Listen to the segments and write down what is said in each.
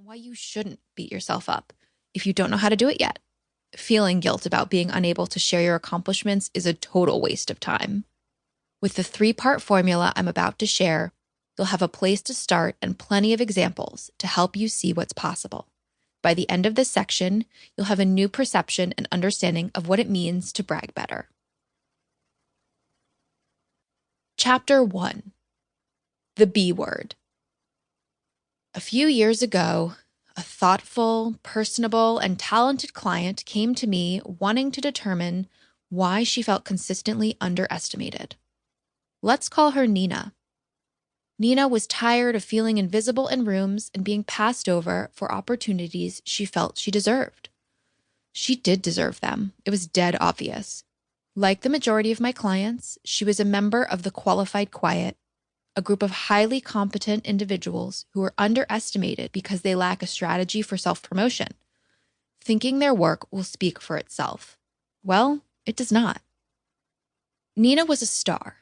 and why you shouldn't beat yourself up if you don't know how to do it yet. Feeling guilt about being unable to share your accomplishments is a total waste of time. With the 3-part formula I'm about to share, you'll have a place to start and plenty of examples to help you see what's possible. By the end of this section, you'll have a new perception and understanding of what it means to brag better. Chapter 1. The B word. A few years ago, a thoughtful, personable, and talented client came to me wanting to determine why she felt consistently underestimated. Let's call her Nina. Nina was tired of feeling invisible in rooms and being passed over for opportunities she felt she deserved. She did deserve them. It was dead obvious. Like the majority of my clients, she was a member of the qualified quiet, a group of highly competent individuals who are underestimated because they lack a strategy for self-promotion, thinking their work will speak for itself. Well, it does not. Nina was a star.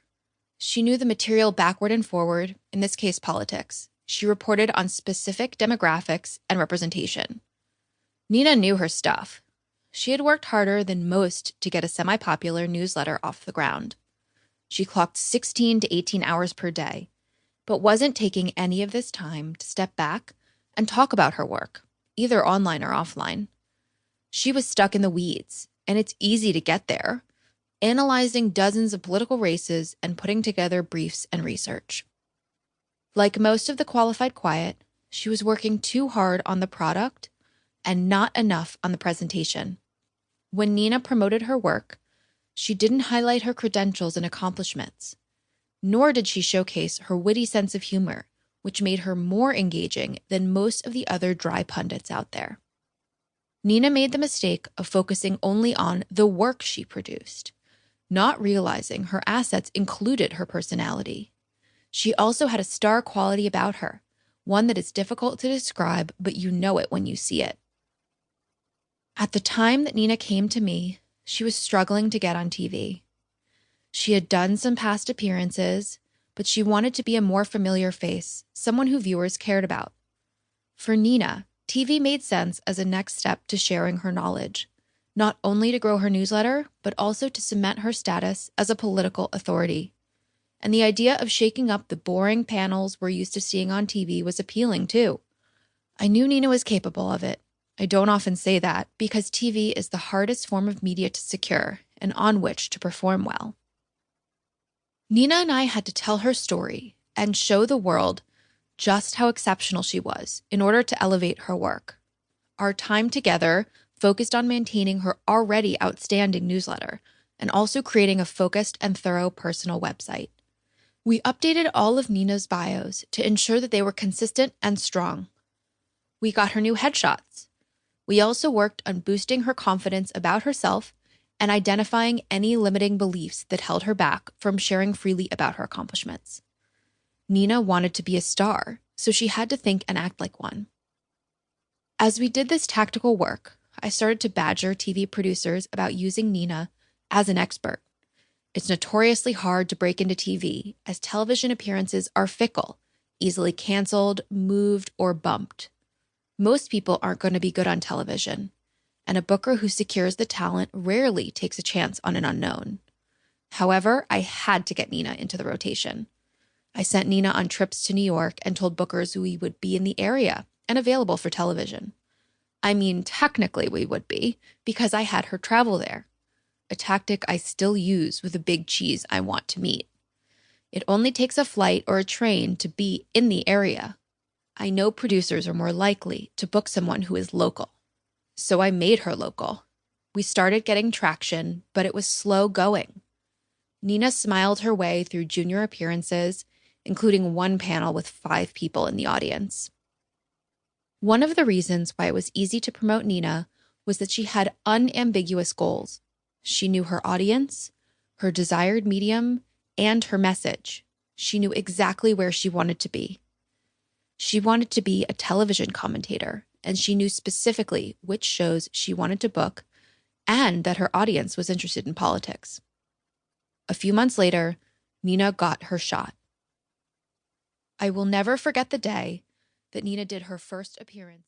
She knew the material backward and forward, in this case politics. She reported on specific demographics and representation. Nina knew her stuff. She had worked harder than most to get a semi-popular newsletter off the ground. She clocked 16 to 18 hours per day, but wasn't taking any of this time to step back and talk about her work, either online or offline. She was stuck in the weeds, and it's easy to get there, analyzing dozens of political races and putting together briefs and research. Like most of the qualified quiet, she was working too hard on the product and not enough on the presentation. When Nina promoted her work, she didn't highlight her credentials and accomplishments, nor did she showcase her witty sense of humor, which made her more engaging than most of the other dry pundits out there. Nina made the mistake of focusing only on the work she produced, not realizing her assets included her personality. She also had a star quality about her, one that is difficult to describe, but you know it when you see it. At the time that Nina came to me, she was struggling to get on TV. She had done some past appearances, but she wanted to be a more familiar face, someone who viewers cared about. For Nina, TV made sense as a next step to sharing her knowledge, not only to grow her newsletter, but also to cement her status as a political authority. And the idea of shaking up the boring panels we're used to seeing on TV was appealing too. I knew Nina was capable of it. I don't often say that because TV is the hardest form of media to secure and on which to perform well. Nina and I had to tell her story and show the world just how exceptional she was in order to elevate her work. Our time together focused on maintaining her already outstanding newsletter and also creating a focused and thorough personal website. We updated all of Nina's bios to ensure that they were consistent and strong. We got her new headshots. We also worked on boosting her confidence about herself and identifying any limiting beliefs that held her back from sharing freely about her accomplishments. Nina wanted to be a star, so she had to think and act like one. As we did this tactical work, I started to badger TV producers about using Nina as an expert. It's notoriously hard to break into TV, as television appearances are fickle, easily canceled, moved, or bumped. Most people aren't going to be good on television, and a booker who secures the talent rarely takes a chance on an unknown. However, I had to get Nina into the rotation. I sent Nina on trips to New York and told bookers we would be in the area and available for television. I mean, technically we would be, because I had her travel there, a tactic I still use with a big cheese I want to meet. It only takes a flight or a train to be in the area. I know producers are more likely to book someone who is local. So I made her local. We started getting traction, but it was slow going. Nina smiled her way through junior appearances, including one panel with 5 people in the audience. One of the reasons why it was easy to promote Nina was that she had unambiguous goals. She knew her audience, her desired medium, and her message. She knew exactly where she wanted to be. She wanted to be a television commentator, and she knew specifically which shows she wanted to book and that her audience was interested in politics. A few months later, Nina got her shot. I will never forget the day that Nina did her first appearance.